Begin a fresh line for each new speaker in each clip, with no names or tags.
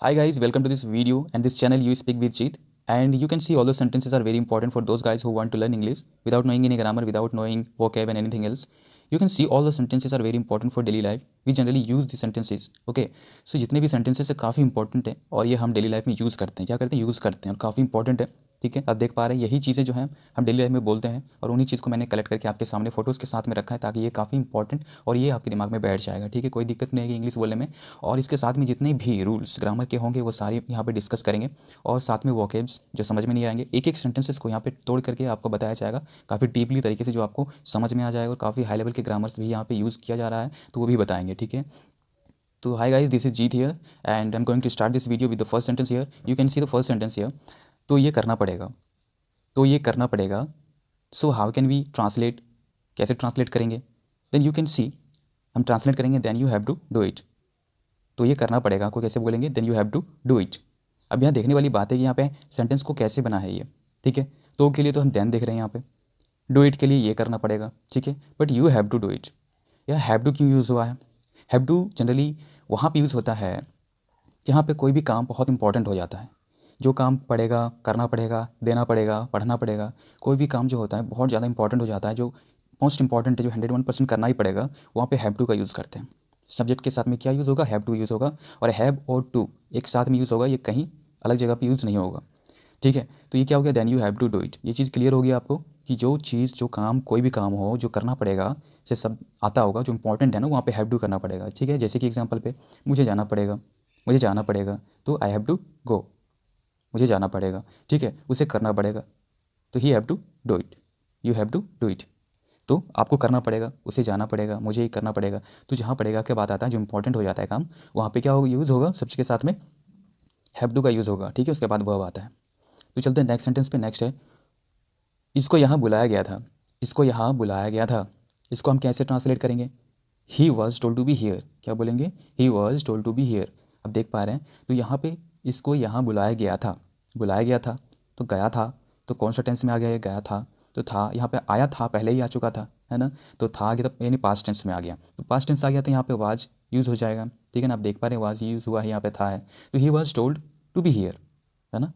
Hi guys, welcome to this video and this channel You Speak with Jeet. And you can see all those sentences are very important for those guys who want to learn English without knowing any grammar, without knowing vocab and anything else. You can see all the sentences are very important for daily life. We generally use the sentences. Okay, so जितने भी sentences है काफ़ी important है और ये हम daily life में use करते हैं. क्या करते हैं? यूज़ करते हैं और काफ़ी इंपॉर्टेंट है. ठीक है, आप देख पा रहे हैं यही चीज़ें जो हैं हम डेली लाइफ में बोलते हैं और उन्हीं चीज़ को मैंने कलेक्ट करके आपके सामने फोटोज़ के साथ में रखा है ताकि ये काफ़ी इंपॉर्टेंट और ये आपके दिमाग में बैठ जाएगा. ठीक है, कोई दिक्कत नहीं है इंग्लिश बोलने में. और इसके साथ में जितने भी रूल्स ग्रामर के होंगे वो सारे यहाँ पे डिस्कस करेंगे और साथ में वोकेब्स जो समझ में नहीं आएंगे एक एक सेंटेंसेस को यहाँ पे तोड़ करके आपको बताया जाएगा काफ़ी डीपली तरीके से जो आपको समझ में आ जाएगा और काफ़ी हाई लेवल के ग्रामर्स भी यहाँ पे यूज़ किया जा रहा है तो वो भी बताएंगे. ठीक है, तो hi guys, this is Jeet here and I am going to start this video with the first sentence here. You can see the first sentence here. तो ये करना पड़ेगा, तो ये करना पड़ेगा. So how can we translate, कैसे ट्रांसलेट करेंगे? देन यू कैन सी, हम ट्रांसलेट करेंगे then you have to do it. तो ये करना पड़ेगा आपको कैसे बोलेंगे? Then you have to do it. अब यहाँ देखने वाली बात है कि यहाँ पे सेंटेंस को कैसे बना है ये. ठीक है, तो के लिए तो हम देन देख रहे हैं यहाँ पे. डू इट के लिए ये करना पड़ेगा. ठीक है, but you have to do it. यह हैव टू क्यों यूज़ हुआ है? हैव टू जनरली वहाँ पे यूज़ होता है जहाँ पे कोई भी काम बहुत इंपॉर्टेंट हो जाता है. जो काम पड़ेगा, करना पड़ेगा, देना पड़ेगा, पढ़ना पड़ेगा, कोई भी काम जो होता है बहुत ज़्यादा इंपॉर्टेंट हो जाता है, जो मोस्ट इंपॉर्टेंट है, जो 101% करना ही पड़ेगा, वहाँ पे हैव टू का यूज़ करते हैं. सब्जेक्ट के साथ में क्या यूज़ होगा? हैव टू यूज़ होगा. और हैव और टू एक साथ में यूज़ होगा, ये कहीं अलग जगह पे यूज़ नहीं होगा. ठीक है, तो ये क्या हो गया? Then you have to do it. ये चीज़ क्लियर होगी आपको कि जो चीज़, जो काम, कोई भी काम हो जो करना पड़ेगा, से सब आता होगा, जो इंपॉर्टेंट है ना, वहाँ पे हैव टू करना पड़ेगा. ठीक है, जैसे कि एग्जांपल पे मुझे जाना पड़ेगा, मुझे जाना पड़ेगा, तो आई हैव टू गो. मुझे जाना पड़ेगा, ठीक है, उसे करना पड़ेगा, तो he have to do it. You have to do it. तो आपको करना पड़ेगा, उसे जाना पड़ेगा, मुझे ही करना पड़ेगा. तो जहाँ पड़ेगा के बाद आता है जो इंपॉर्टेंट हो जाता है काम, वहाँ पे क्या होगा? यूज़ होगा सब्जेक्ट के साथ में हैव टू का यूज़ होगा. ठीक है, उसके बाद वर्ब आता है. तो चलते हैं नेक्स्ट सेंटेंस पे. नेक्स्ट है, इसको यहाँ बुलाया गया था. इसको यहाँ बुलाया गया था. इसको हम कैसे ट्रांसलेट करेंगे? He was told to be here. क्या बोलेंगे? He was told to be here. अब देख पा रहे हैं, तो यहाँ पे इसको यहाँ बुलाया गया था. बुलाया गया था तो गया था, तो कौन सा टेंस में आ गया? ये गया था. तो था यहाँ पे आया था, पहले ही आ चुका था, है ना. तो था आ गया, तो यानी पास्ट टेंस में आ गया. तो पास्ट टेंस आ गया तो यहाँ पे वाज यूज़ हो जाएगा. ठीक है ना, आप देख पा रहे हैं वाज यूज़ हुआ है, यहाँ पे था है. तो he was told to be here, है ना.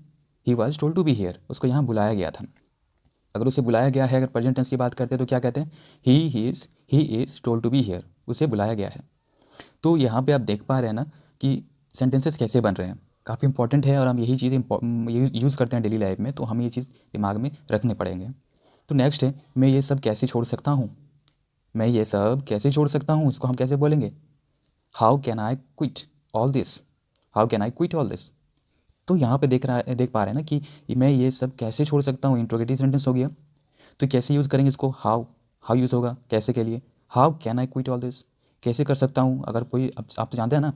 He was told to be here, उसको यहाँ बुलाया गया था. अगर उसे बुलाया गया है, अगर प्रेजेंट टेंस की बात करते हैं तो क्या कहते हैं? He is told to be here. उसे बुलाया गया है. तो यहाँ पे आप देख पा रहे हैं ना कि सेंटेंसेस कैसे बन रहे हैं. काफ़ी इंपॉर्टेंट है और हम यही चीज़ यूज़ करते हैं डेली लाइफ में, तो हमें ये चीज़ दिमाग में रखने पड़ेंगे. तो नेक्स्ट है, मैं ये सब कैसे छोड़ सकता हूँ. मैं ये सब कैसे छोड़ सकता हूँ, इसको हम कैसे बोलेंगे? How can I quit all this. How can I quit all this. तो यहाँ पे देख पा रहे हैं ना कि मैं ये सब कैसे छोड़ सकता हूँ, इंट्रोगेटिव सेंटेंस हो गया. तो कैसे यूज़ करेंगे इसको? हाउ. हाउ यूज़ होगा कैसे के लिए? How can I quit all this. कैसे कर सकता हूँ. अगर कोई, अब आप तो जानते हैं ना,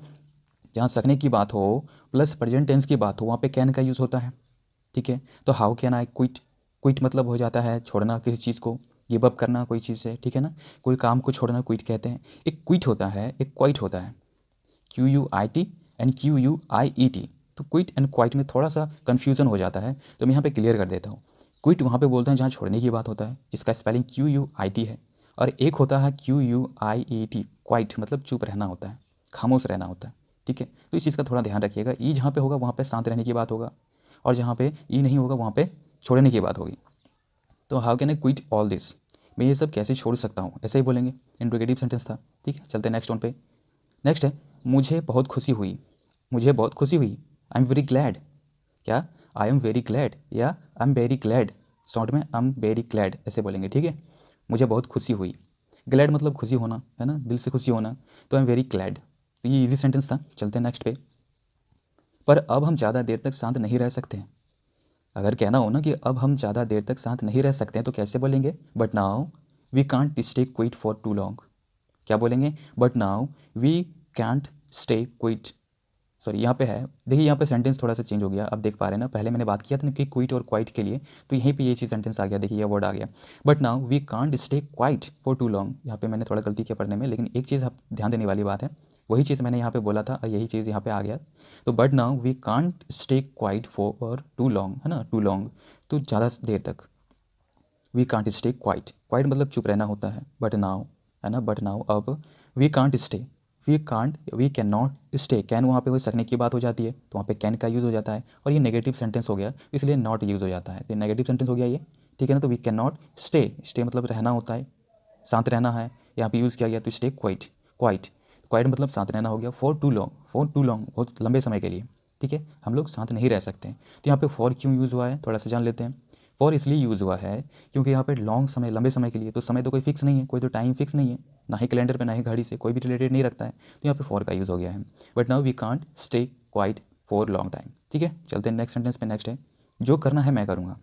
जहाँ सकने की बात हो प्लस प्रेजेंट टेंस की बात हो, वहाँ पे कैन का यूज़ होता है. ठीक है, तो how can I quit. Quit मतलब हो जाता है छोड़ना किसी चीज़ को, गिव अप करना कोई चीज़ से. ठीक है ना, कोई काम को छोड़ना क्विट कहते हैं. एक क्विट होता है, एक क्वाइट होता है. QUIT and QUIET. तो क्विट एंड क्वाइट में थोड़ा सा कन्फ्यूज़न हो जाता है, तो मैं यहाँ पे क्लियर कर देता हूँ. क्विट वहाँ पे बोलते हैं जहाँ छोड़ने की बात होता है, जिसका स्पेलिंग QUIT है. और एक होता है QUIET, क्वाइट मतलब चुप रहना होता है, खामोश रहना होता है. ठीक है, तो इस चीज़ का थोड़ा ध्यान रखिएगा. ई जहाँ पे होगा वहाँ पे शांत रहने की बात होगा, और जहाँ पे ई नहीं होगा वहाँ पे छोड़ने की बात होगी. तो how can I quit all this. मैं ये सब कैसे छोड़ सकता हूँ, ऐसे ही बोलेंगे. इंट्रोगेटिव सेंटेंस था. ठीक है, चलते हैं नेक्स्ट वन पे. नेक्स्ट है, मुझे बहुत खुशी हुई. मुझे बहुत खुशी हुई. I am very glad. क्या? आई एम वेरी ग्लैड या I am very glad. Short में आई एम वेरी ग्लैड ऐसे बोलेंगे. ठीक है, मुझे बहुत खुशी हुई. ग्लैड मतलब खुशी होना, है ना, दिल से खुशी होना. तो आई एम वेरी ग्लैड. तो ये इजी सेंटेंस था. चलते हैं नेक्स्ट पे. पर अब हम ज़्यादा देर तक शांत नहीं रह सकते हैं. अगर कहना हो ना कि अब हम ज़्यादा देर तक शांत नहीं रह सकते हैं, तो कैसे बोलेंगे? But now we can't stay quiet for too long. क्या बोलेंगे? But now we can't stay quiet. Sorry, यहाँ पे है, देखिए यहाँ पे सेंटेंस थोड़ा सा चेंज हो गया. अब देख पा रहे हैं ना, पहले मैंने बात किया था ना कि क्विट और क्वाइट के लिए, तो यहीं पे ये चीज़ सेंटेंस आ गया. देखिए ये वर्ड आ गया, but now we can't stay quiet for too long. यहाँ पे मैंने थोड़ा गलती किया पढ़ने में, लेकिन एक चीज़ आप ध्यान देने वाली बात है, वही चीज़ मैंने यहाँ पे बोला था और यही चीज़ यहाँ पे आ गया. तो but now we can't stay quiet for too long, है ना, टू लॉन्ग, तो ज़्यादा देर तक. We can't stay quiet. Quiet मतलब चुप रहना होता है. बट नाउ, है ना, बट नाउ अब we can't stay, we can not stay, can वहाँ पे कोई सकने की बात हो जाती है तो वहाँ पे कैन का यूज़ हो जाता है, और ये नेगेटिव सेंटेंस हो गया इसलिए नॉट यूज़ हो जाता है, तो नेगेटिव सेंटेंस हो गया ये, ठीक है ना। तो we can not stay, stay मतलब रहना होता है, शांत रहना है, यहाँ पे यूज़ किया गया तो स्टे क्वाइट, क्वाइट क्वाइट मतलब शांत रहना हो गया। फॉर टू लॉन्ग बहुत लंबे समय के लिए, ठीक है, हम लोग शांत नहीं रह सकते। तो यहाँ पे फॉर क्यों यूज़ हुआ है थोड़ा सा जान लेते हैं। फॉर इसलिए यूज़ हुआ है क्योंकि यहाँ पे लॉन्ग समय, लंबे समय के लिए, तो समय तो कोई फिक्स नहीं है, कोई तो टाइम फिक्स नहीं है, ना ही कैलेंडर पे ना ही घड़ी से, कोई भी रिलेटेड नहीं रखता है, तो यहाँ पे फॉर का यूज़ हो गया है। But now we can't stay quiet for long time, ठीक है। चलते हैं नेक्स्ट सेंटेंस पे। नेक्स्ट है जो करना है मैं करूँगा,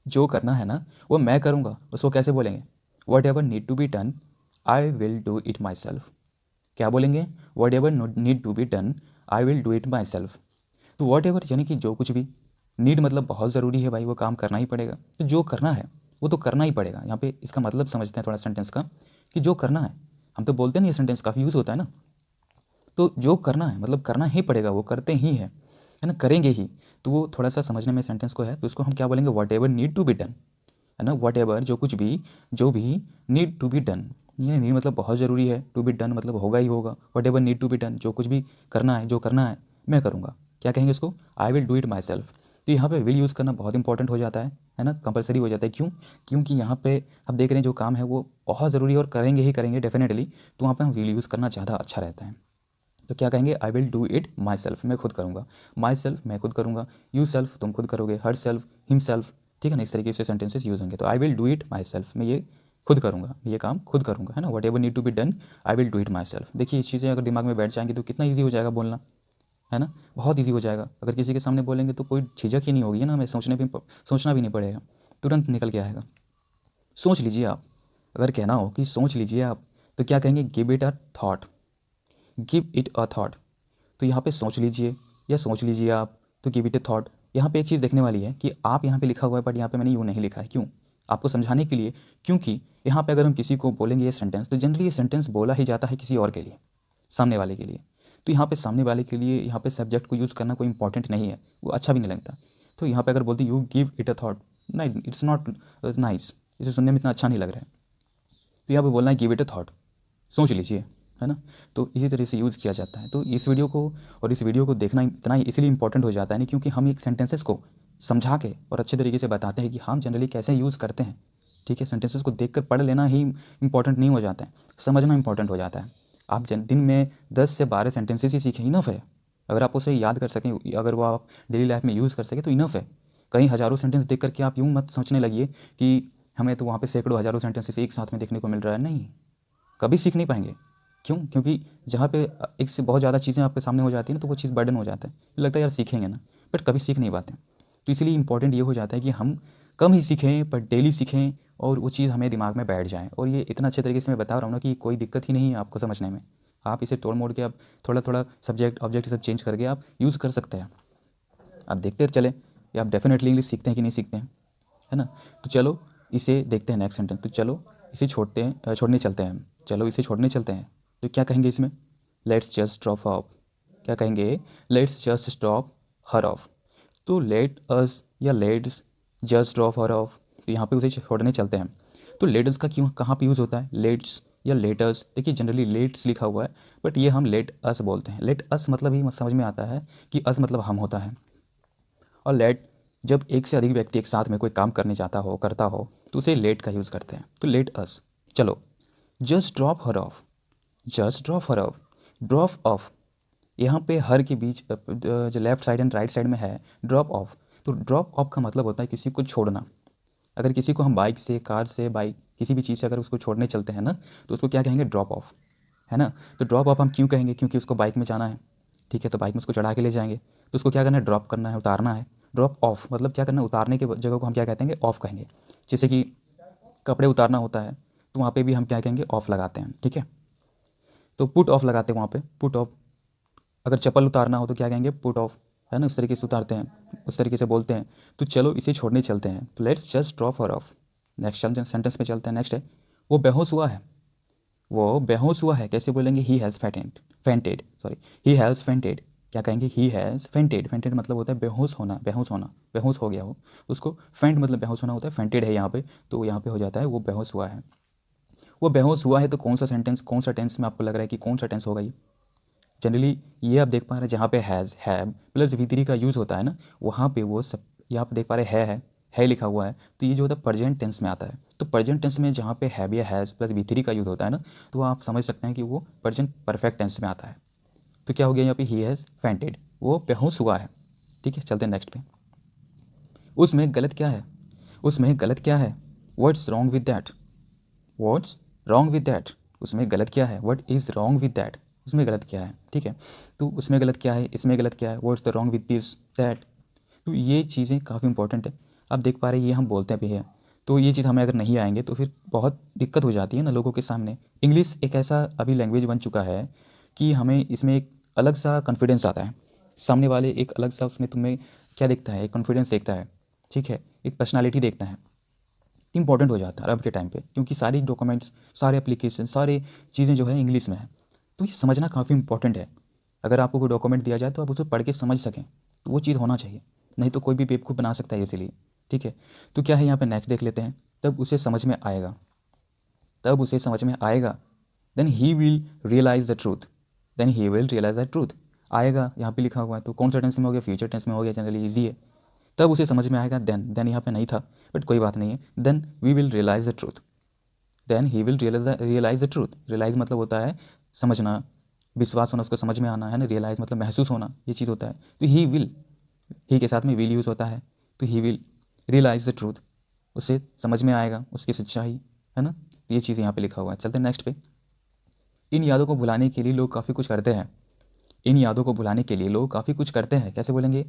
जो करना है ना वो मैं करूँगा, उसको कैसे बोलेंगे, whatever need to be done I will do it myself. क्या बोलेंगे, whatever need to be done I will do it myself. तो वट एवर यानी कि जो कुछ भी, नीड मतलब बहुत ज़रूरी है भाई, वो काम करना ही पड़ेगा, तो जो करना है वो तो करना ही पड़ेगा। यहाँ पे इसका मतलब समझते हैं थोड़ा सेंटेंस का, कि जो करना है, हम तो बोलते हैं ना ये सेंटेंस काफ़ी यूज़ होता है ना, तो जो करना है मतलब करना ही पड़ेगा, वो करते ही है ना, करेंगे ही। तो वो थोड़ा सा समझने में सेंटेंस को है, तो उसको हम क्या बोलेंगे, whatever need to be done, है ना। वट एवर जो कुछ भी, जो भी नीड टू बी डन, ये नीड मतलब बहुत ज़रूरी है, टू बी डन मतलब होगा ही होगा। Whatever need to be done जो कुछ भी करना है, जो करना है मैं करूँगा, क्या कहेंगे उसको, आई will do it myself. तो यहाँ पे विल यूज़ करना बहुत इंपॉर्टेंट हो जाता है ना, कंपलसरी हो जाता है। क्यों, क्योंकि यहाँ पे हम देख रहे हैं जो काम है वो बहुत ज़रूरी है और करेंगे ही करेंगे डेफिनेटली, तो वहाँ पे हम विल यूज़ करना ज़्यादा अच्छा रहता है। तो क्या कहेंगे, आई will do it my self, मैं खुद करूँगा, माई सेल्फ मैं खुद करूँगा, यू सेल्फ तुम खुद करोगे, हर सेल्फ हिम सेल्फ, ठीक है ना, इस तरीके से सेंटेंसेस यूज होंगे। तो आई will do it my self, मैं ये खुद करूँगा, ये काम खुद करूँगा, है ना। Whatever need to be done I will do it myself. देखिए ये चीज़ें अगर दिमाग में बैठ जाएंगी तो कितना ईजी हो जाएगा बोलना, है ना, बहुत ईजी हो जाएगा। अगर किसी के सामने बोलेंगे तो कोई झिझक ही नहीं होगी, है ना, हमें सोचना भी नहीं पड़ेगा, तुरंत निकल के आएगा। सोच लीजिए आप, अगर कहना हो कि सोच लीजिए आप, तो क्या कहेंगे, give it a thought, give it a thought. तो यहाँ पे सोच लीजिए या सोच लीजिए आप, तो गिव इट ए थॉट। यहाँ पे एक चीज़ देखने वाली है कि आप यहाँ पे लिखा हुआ है बट यहाँ पे मैंने यूँ नहीं लिखा है, क्यों, आपको समझाने के लिए। क्योंकि यहाँ पे अगर हम किसी को बोलेंगे ये सेंटेंस, तो जनरली ये सेंटेंस बोला ही जाता है किसी और के लिए, सामने वाले के लिए। तो यहाँ पे सामने वाले के लिए यहाँ पे सब्जेक्ट को यूज़ करना कोई इंपॉर्टेंट नहीं है, वो अच्छा भी नहीं लगता। तो यहाँ पे अगर बोलते you give it a thought, नहीं इट्स नॉट नाइस, इसे सुनने में इतना अच्छा नहीं लग रहा है। तो यहाँ पे बोलना है गिव इट अ थॉट, सोच लीजिए, है ना। तो इसी तरह से यूज़ किया जाता है। तो इस वीडियो को देखना इतना ही इसलिए इंपॉर्टेंट हो जाता है, नहीं क्योंकि हम एक सेंटेंसेस को समझा के और अच्छे तरीके से बताते हैं कि हम जनरली कैसे यूज़ करते हैं, ठीक है। सेंटेंसेस को देखकर पढ़ लेना ही इंपॉर्टेंट नहीं हो जाता है, समझना इंपॉर्टेंट हो जाता है। आप दिन में 10 से 12 सेंटेंसेस ही सीखें, इनफ है। अगर आप उसे याद कर सकें, अगर वो आप डेली लाइफ में यूज़ कर सकें तो इनफ है। कहीं हज़ारों सेंटेंस देख करके आप यूँ मत सोचने लगिए कि हमें तो वहाँ पे सैकड़ों हज़ारों सेंटेंसेस एक साथ में देखने को मिल रहा है, नहीं, कभी सीख नहीं पाएंगे। क्यों, क्योंकि जहाँ पे एक से बहुत ज़्यादा चीज़ें आपके सामने हो जाती हैं ना, तो वो चीज़ बर्डन हो जाता है, लगता है यार सीखेंगे ना, बट कभी सीख नहीं पाते। तो इसलिए इंपॉर्टेंट ये हो जाता है कि हम कम ही सीखें पर डेली सीखें, और वो चीज़ हमें दिमाग में बैठ जाए। और ये इतना अच्छे तरीके से मैं बता रहा हूँ ना कि कोई दिक्कत ही नहीं है आपको समझने में। आप इसे तोड़ मोड़ के आप थोड़ा थोड़ा सब्जेक्ट ऑब्जेक्ट सब चेंज करके आप यूज़ कर सकते हैं। आप देखते चले कि आप डेफिनेटली इंग्लिश सीखते हैं कि नहीं सीखते हैं, है ना। तो चलो इसे देखते हैं नेक्स्ट सेंटेंस। तो चलो इसे छोड़ने चलते हैं, चलो इसे छोड़ने चलते हैं। तो क्या कहेंगे इसमें, लेट्स जस्ट ड्रॉप ऑफ, क्या कहेंगे, let's just stop her of. तो लेट अस या let's just drop her of, तो यहाँ पे उसे छोड़ने चलते हैं। तो लेट्स का क्यों कहाँ पे यूज़ होता है, लेट्स या लेटस, देखिए जनरली लेट्स लिखा हुआ है बट ये हम लेट अस बोलते हैं। लेट अस मतलब ही समझ में आता है कि अस मतलब हम होता है, और लेट जब एक से अधिक व्यक्ति एक साथ में कोई काम करने जाता हो करता हो तो उसे लेट का यूज़ करते हैं। तो लेट अस, चलो just drop her of, just drop her of, drop of यहाँ पे हर के बीच जो left side and right side में है ड्रॉप ऑफ। तो ड्रॉप ऑफ का मतलब होता है किसी को छोड़ना। अगर किसी को हम बाइक से, कार से, बाइक किसी भी चीज़ से अगर उसको छोड़ने चलते हैं ना, तो उसको क्या कहेंगे, ड्रॉप ऑफ, है ना। तो ड्रॉप ऑफ हम क्यों कहेंगे, क्योंकि उसको बाइक में जाना है, ठीक है, तो बाइक में उसको चढ़ा के ले जाएंगे, तो उसको क्या करना है, ड्रॉप करना है, उतारना है। ड्रॉप ऑफ मतलब क्या करना है, उतारने के जगह को हम क्या कहते हैं, ऑफ कहेंगे। जैसे कि कपड़े उतारना होता है तो वहाँ पे भी हम क्या कहेंगे, ऑफ लगाते हैं, ठीक है। तो पुट ऑफ लगाते हैं वहाँ पे, पुट ऑफ। अगर चप्पल उतारना हो तो क्या कहेंगे, पुट ऑफ, है ना, उस तरीके से उतारते हैं, उस तरीके से बोलते हैं। तो चलो इसे छोड़ने चलते हैं, तो let's just drop her of. Next sentence में चलते हैं। नेक्स्ट है वो बेहोश हुआ है, वो बेहोश हुआ है, कैसे बोलेंगे, he has fainted, sorry, he has fainted. क्या कहेंगे, ही हैज़ फेंटेड, फेंटेड मतलब होता है बेहोश होना, बेहोश होना, बेहोश हो गया हो उसको। फेंट मतलब बेहोश होना होता है, फेंटेड है यहाँ पे, तो यहाँ पे हो जाता है वो बेहोश हुआ है। वो बेहोश हुआ है तो कौन सा सेंटेंस, कौन सा टेंस में आपको लग रहा है कि कौन सा टेंस होगा ये? जनरली ये आप देख पा रहे हैं जहाँ पे हैज़, हैव प्लस V3 का यूज़ होता है ना, वहाँ पे वो सब ये आप देख पा रहे हैं है लिखा हुआ है, तो ये जो होता है प्रेजेंट टेंस में आता है। तो प्रेजेंट टेंस में जहाँ पे हैव या हैज़ प्लस V3 का यूज़ होता है ना, तो आप समझ सकते हैं कि वो प्रेजेंट परफेक्ट टेंस में आता है। तो क्या हो गया यहाँ पे, ही हैज़ फेंटेड, वो बेहोश हुआ है। ठीक है, चलते हैं नेक्स्ट पे। उसमें गलत क्या है, उसमें गलत क्या है, what's wrong with that, what's wrong with that, उसमें गलत क्या है, what is wrong with that, उसमें गलत क्या है। ठीक है, तो उसमें गलत क्या है, इसमें गलत क्या है, what's the wrong with this that. तो ये चीज़ें काफ़ी इंपॉर्टेंट है। आप देख पा रहे हैं ये हम बोलते भी हैं, तो ये चीज़ हमें अगर नहीं आएंगे तो फिर बहुत दिक्कत हो जाती है ना लोगों के सामने। इंग्लिश एक ऐसा अभी लैंग्वेज बन चुका है कि हमें इसमें एक अलग सा कॉन्फिडेंस आता है, सामने वाले एक अलग सा उसमें तुम्हें क्या देखता है, एक कॉन्फिडेंस देखता है। ठीक है, एक पर्सनालिटी देखता है, इंपॉर्टेंट हो जाता है अब के टाइम पे, क्योंकि सारी डॉक्यूमेंट्स, सारे एप्लीकेशन, सारे चीज़ें जो है इंग्लिश में है। तो ये समझना काफ़ी इंपॉर्टेंट है। अगर आपको कोई डॉक्यूमेंट दिया जाए तो आप उसे पढ़ के समझ सकें, तो वो चीज़ होना चाहिए, नहीं तो कोई भी बेवकूफ़ बना सकता है इसीलिए। ठीक है, तो क्या है यहाँ पे नेक्स्ट देख लेते हैं, तब उसे समझ में आएगा, तब उसे समझ में आएगा, then he will realise the truth, then he will realise the truth. आएगा यहाँ पे लिखा हुआ है, तो कौन सा टेंस में हो गया, फ्यूचर टेंस में हो गया, जनरली ईजी है। तब उसे समझ में आएगा, देन यहाँ पे नहीं था बट कोई बात नहीं है, then we will realise the truth, then he will realise the truth. Realise मतलब होता है समझना, विश्वास होना, उसको समझ में आना है ना, रियलाइज़ मतलब महसूस होना, ये चीज़ होता है। तो ही विल, ही के साथ में विल यूज़ होता है, तो he will realise the truth, उसे समझ में आएगा उसकी सच्चाई, है ना। तो ये चीज़ यहाँ पे लिखा हुआ है। चलते हैं नेक्स्ट पे। इन यादों को भुलाने के लिए लोग काफ़ी कुछ करते हैं, इन यादों को भुलाने के लिए लोग काफ़ी कुछ करते हैं, कैसे बोलेंगे,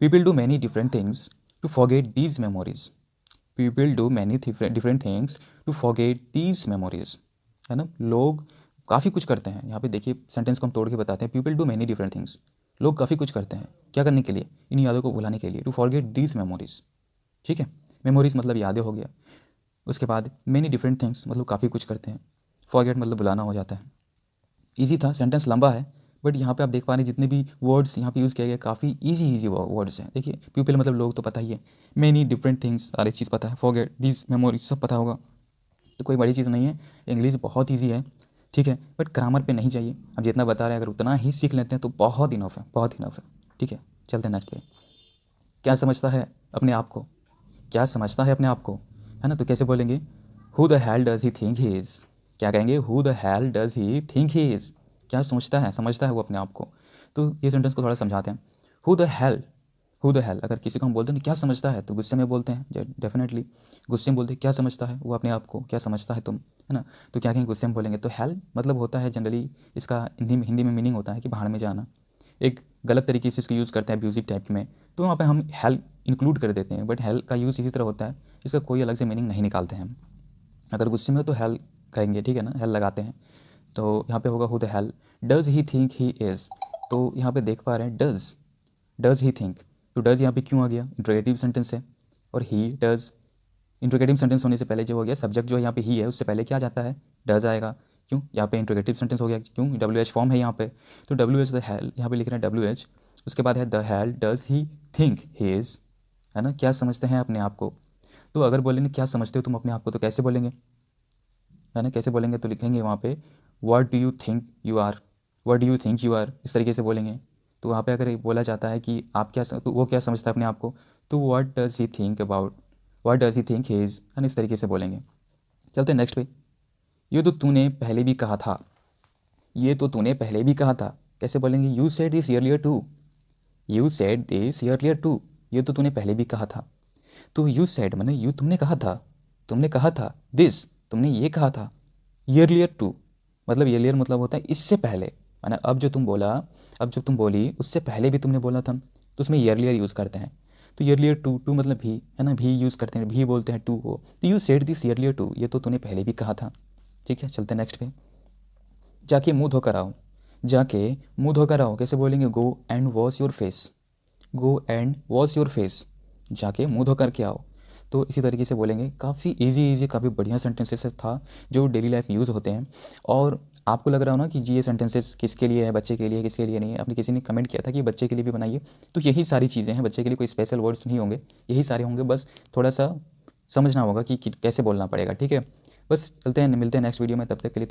people do many different things to forget these memories, people do many different things to forget these memories, है ना। लोग काफ़ी कुछ करते हैं, यहाँ पे देखिए सेंटेंस को हम तोड़ के बताते हैं, people do many different things, लोग काफ़ी कुछ करते हैं, क्या करने के लिए, इन यादों को भुलाने के लिए, टू फॉरगेट दीज मेमोरीज। ठीक है, मेमोरीज मतलब यादें हो गया, उसके बाद मैनी डिफरेंट थिंग्स मतलब काफ़ी कुछ करते हैं, फॉरगेट मतलब भुलाना हो जाता है। ईजी था, सेंटेंस लंबा है, बट यहाँ पे आप देख पा रहे हैं जितने भी वर्ड्स यहाँ पे यूज़ किए गए काफ़ी इजी वर्ड्स हैं। देखिए पीपल मतलब लोग तो पता ही है, मैनी डिफरेंट थिंग्स सारी चीज़ पता है, फॉरगेट दिस मेमोरीज सब पता होगा, तो कोई बड़ी चीज़ नहीं है। इंग्लिश बहुत ईजी है, ठीक है, बट ग्रामर पे नहीं चाहिए। अब जितना बता रहे हैं अगर उतना ही सीख लेते हैं तो बहुत इनफ है, बहुत इनफ है। ठीक है, चलते हैं नेक्स्ट पे। क्या समझता है अपने आप को, क्या समझता है अपने आप को, है ना। तो कैसे बोलेंगे, who the hell does he think he is, क्या कहेंगे, who the hell does he think he is, क्या सोचता है, समझता है वो अपने आप को। तो ये सेंटेंस को थोड़ा समझाते हैं। Who the hell, who the hell, अगर किसी को हम बोलते हैं ना क्या समझता है, तो गुस्से में बोलते हैं, डेफिनेटली गुस्से में बोलते हैं क्या समझता है वो अपने आप को, क्या समझता है तुम, है ना। तो क्या कहेंगे, गुस्से में बोलेंगे। तो हेल मतलब होता है जनरली, इसका हिंदी में मीनिंग होता है कि भाड़ में जाना। एक गलत तरीके से इसको यूज़ करते हैं अब्यूजिव टाइप में, तो वहाँ पे हम हेल इंक्लूड कर देते हैं, बट हेल का यूज़ इसी तरह होता है, इसका कोई अलग से मीनिंग नहीं निकालते हैं हम। अगर गुस्से में हो तो हेल कहेंगे, ठीक है ना, हेल लगाते हैं। तो यहाँ पे होगा who the hell does he think he is, तो यहाँ पे देख पा रहे हैं डज ही थिंक, तो डज यहाँ पे क्यों आ गया, इंट्रोगेटिव सेंटेंस है, और ही डज इंट्रोगेटिव सेंटेंस होने से पहले जो हो गया सब्जेक्ट जो है यहाँ पे ही है, उससे पहले क्या जाता है, डज आएगा। क्यों, यहाँ पे इंट्रोगेटिव सेंटेंस हो गया, क्यों, WH फॉर्म है यहाँ पे, तो WH द हेल यहाँ पे लिख रहे हैं WH, उसके बाद है the hell does he think he is, है ना, क्या समझते हैं अपने आप को। तो अगर बोलेंगे क्या समझते हो तुम अपने आप को, तो कैसे बोलेंगे, है ना, कैसे बोलेंगे, तो लिखेंगे वहाँ पे what do you think you are, what do you think you are, इस तरीके से बोलेंगे। तो वहाँ पे अगर बोला जाता है कि आप क्या तो वो क्या समझता है अपने आप को, तो what does he think about, what does he think he is, है ना, इस तरीके से बोलेंगे। चलते हैं नेक्स्ट पे। ये तो तूने पहले भी कहा था, ये तो तूने पहले भी कहा था, कैसे बोलेंगे, you said this earlier too, you said this earlier too, ये तो तूने पहले भी कहा था। तो यू सेड मैंने यू तुमने कहा था, तुमने कहा था, दिस तुमने ये कहा था, ईयरलियर टू मतलब ईयरलियर मतलब होता है इससे पहले, माना अब जो तुम बोला, अब जो तुम बोली उससे पहले भी तुमने बोला था, तो उसमें ईयरलियर यूज़ करते हैं। तो ईयरलियर टू मतलब भी, है ना, भी यूज़ करते हैं, भी बोलते हैं टू को, तो you said this earlier too, ये तो तूने पहले भी कहा था। ठीक है, चलते नेक्स्ट पे। जाके मुंह धोकर आओ, जाके मुंह धोकर आओ, कैसे बोलेंगे, go and wash your face, go and wash your face, जाके मुंह धो करके आओ। तो इसी तरीके से बोलेंगे, काफ़ी इजी काफ़ी बढ़िया सेंटेंसेस था जो डेली लाइफ में यूज़ होते हैं। और आपको लग रहा हो ना कि जी ये सेंटेंसेस किसके लिए है, बच्चे के लिए, किसके लिए नहीं है, आपने किसी ने कमेंट किया था कि बच्चे के लिए भी बनाइए, तो यही सारी चीज़ें हैं, बच्चे के लिए कोई स्पेशल वर्ड्स नहीं होंगे, यही सारे होंगे, बस थोड़ा सा समझना होगा कि कैसे बोलना पड़ेगा। ठीक है, बस चलते हैं, मिलते हैं नेक्स्ट वीडियो में, तब तक के लिए